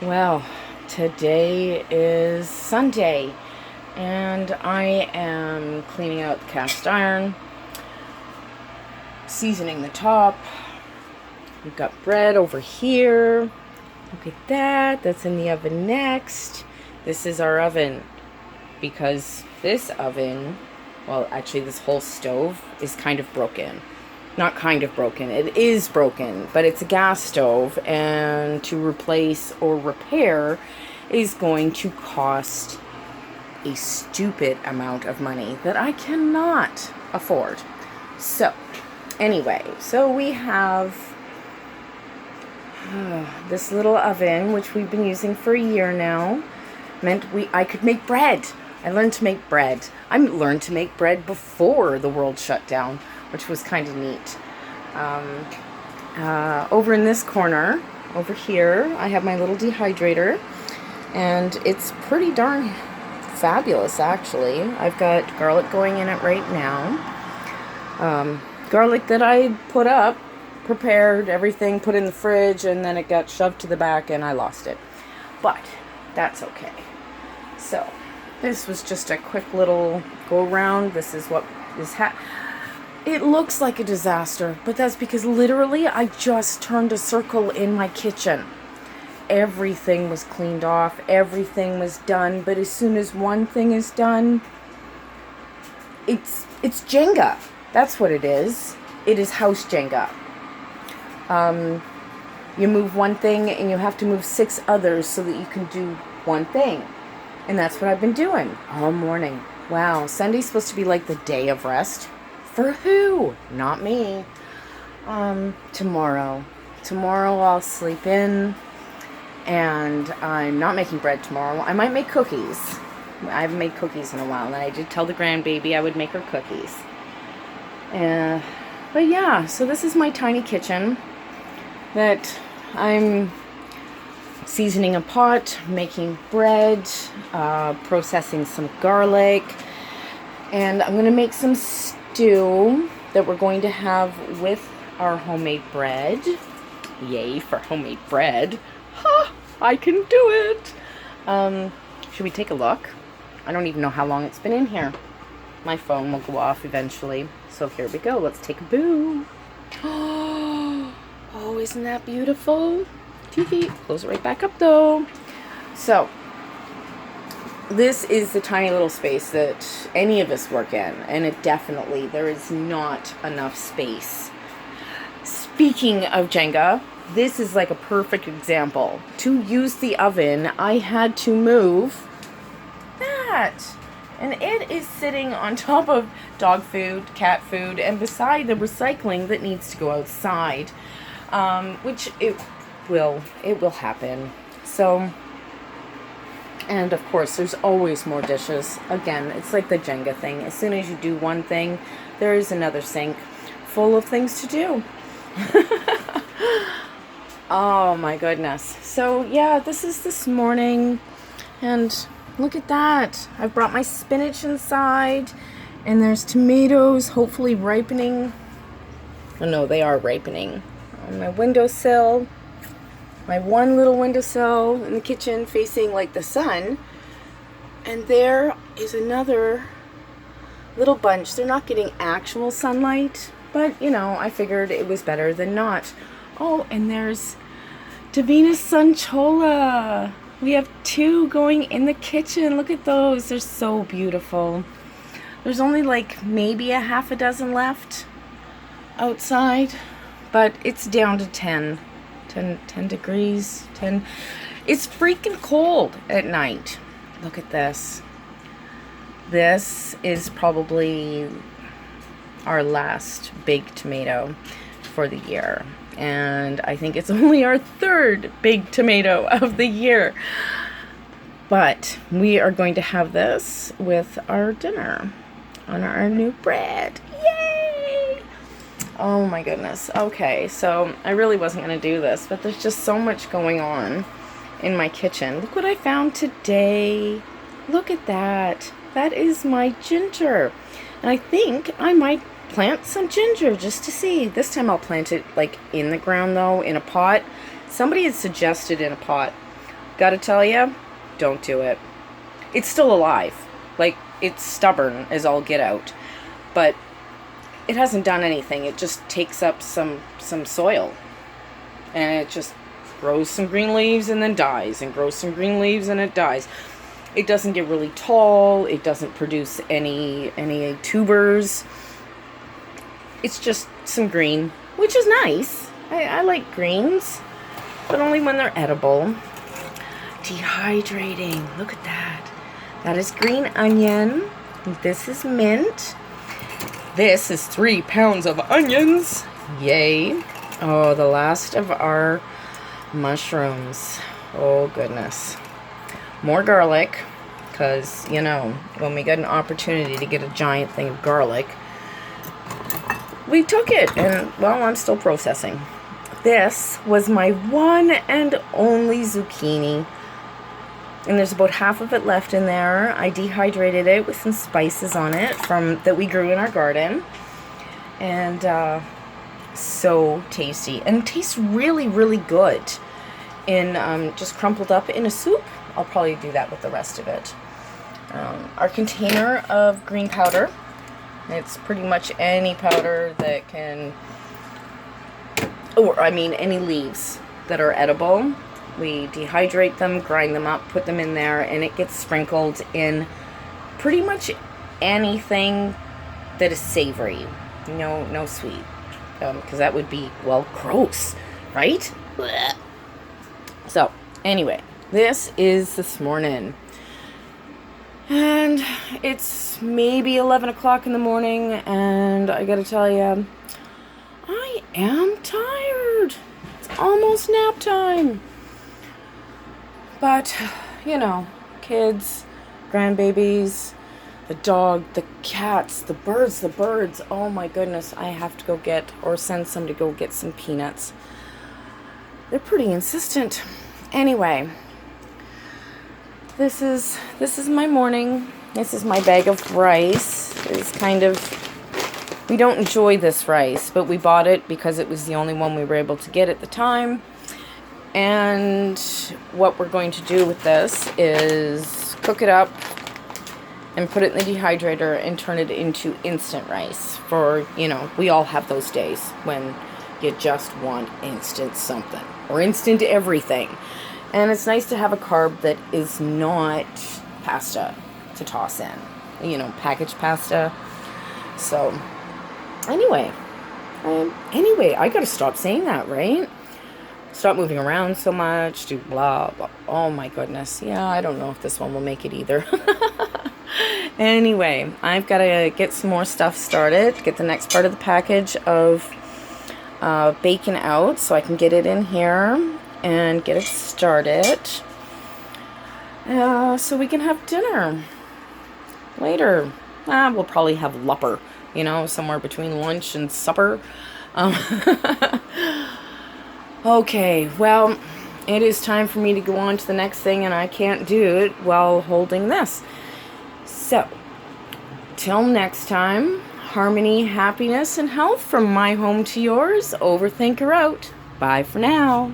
Well, today is Sunday, and I am cleaning out the cast iron, seasoning the top. We've got bread over here. Look at that. That's in the oven next. This is our oven because this oven, well, actually, this whole stove is kind of broken. Not kind of broken, it is broken, but it's a gas stove, and to replace or repair is going to cost a stupid amount of money that I cannot afford. So, anyway, so we have this little oven, which we've been using for a year now. Meant I could make bread. I learned to make bread. I learned to make bread before the world shut down, which was kind of neat. Over in this corner, over here, I have my little dehydrator, and it's pretty darn fabulous, actually. I've got garlic going in it right now. Garlic that I put up, prepared, everything, put in the fridge, and then it got shoved to the back and I lost it. But that's okay. So, this was just a quick little go around. This is what is It looks like a disaster, but that's because literally I just turned a circle in my kitchen. Everything was cleaned off, everything was done, but as soon as one thing is done, it's Jenga. That's what it is. It is house Jenga. You move one thing and you have to move 6 others so that you can do one thing. And that's what I've been doing all morning. Wow, Sunday's supposed to be like the day of rest. For who? Not me. Tomorrow. Tomorrow I'll sleep in, and I'm not making bread tomorrow. I might make cookies. I haven't made cookies in a while, and I did tell the grandbaby I would make her cookies. But yeah, so this is my tiny kitchen that I'm seasoning a pot, making bread, processing some garlic, and I'm going to make some stew that we're going to have with our homemade bread. Yay for homemade bread. Ha! I can do it! Should we take a look? I don't even know how long it's been in here. My phone will go off eventually. So here we go. Let's take a boo. Oh, isn't that beautiful? Close it right back up though. So, this is the tiny little space that any of us work in, and there is not enough space. Speaking of Jenga, this is like a perfect example. To use the oven, I had to move that. And it is sitting on top of dog food, cat food, and beside the recycling that needs to go outside. Which it will happen. So, and of course, there's always more dishes. Again, it's like the Jenga thing. As soon as you do one thing, there is another sink full of things to do. Oh my goodness. So yeah, this is this morning, and look at that. I've brought my spinach inside, and there's tomatoes hopefully ripening. Oh no, they are ripening. On my windowsill. My one little windowsill in the kitchen facing like the sun, and there is another little bunch. They're not getting actual sunlight, but you know, I figured it was better than not. Oh, and there's Davina's Sunchola. We have 2 going in the kitchen. Look at those. They're so beautiful. There's only like maybe a half a dozen left outside, but it's down to 10 degrees. It's freaking cold at night. Look at this. This is probably our last big tomato for the year, and I think it's only our 3rd big tomato of the year, but we are going to have this with our dinner on our new bread. Yay! Oh my goodness. Okay, so I really wasn't going to do this, but there's just so much going on in my kitchen. Look what I found today. Look at that. That is my ginger. And I think I might plant some ginger just to see. This time I'll plant it like in the ground though, in a pot. Somebody had suggested in a pot. gotta tell you, don't do it. It's still alive. Like, it's stubborn as all get out. But it hasn't done anything. It just takes up some soil. And it just grows some green leaves and then dies. And grows some green leaves and it dies. It doesn't get really tall. It doesn't produce any tubers. It's just some green, which is nice. I like greens, but only when they're edible. Dehydrating. Look at that. That is green onion. This is mint. This is 3 pounds of onions. Yay. Oh, the last of our mushrooms. Oh, goodness. More garlic, because, you know, when we get an opportunity to get a giant thing of garlic, we took it, and, well, I'm still processing. This was my one and only zucchini, and there's about half of it left in there. I dehydrated it with some spices on it that we grew in our garden, and so tasty, and tastes really, really good in just crumpled up in a soup. I'll probably do that with the rest of it. Our container of green powder. It's pretty much any powder that can, or I mean any leaves that are edible. We dehydrate them, grind them up, put them in there, and it gets sprinkled in pretty much anything that is savory. No sweet. Because that would be, well, gross, right? Blech. So, anyway, this is this morning. And it's maybe 11 o'clock in the morning, and I gotta tell you, I am tired. It's almost nap time. But, you know, kids, grandbabies, the dog, the cats, the birds. Oh my goodness, I have to go get, or send somebody to go get some peanuts. They're pretty insistent. Anyway, this is my morning. This is my bag of rice. It's kind of, we don't enjoy this rice, but we bought it because it was the only one we were able to get at the time. And what we're going to do with this is cook it up and put it in the dehydrator and turn it into instant rice. For, you know, we all have those days when you just want instant something or instant everything. And it's nice to have a carb that is not pasta to toss in, you know, packaged pasta. So anyway, I gotta stop saying that, right? Stop moving around so much, do blah, blah. Oh my goodness. Yeah, I don't know if this one will make it either. Anyway, I've got to get some more stuff started, get the next part of the package of bacon out so I can get it in here and get it started. So we can have dinner later. We'll probably have lupper, you know, somewhere between lunch and supper. Okay, well, it is time for me to go on to the next thing, and I can't do it while holding this. So, till next time, harmony, happiness, and health from my home to yours. Overthinker out. Bye for now.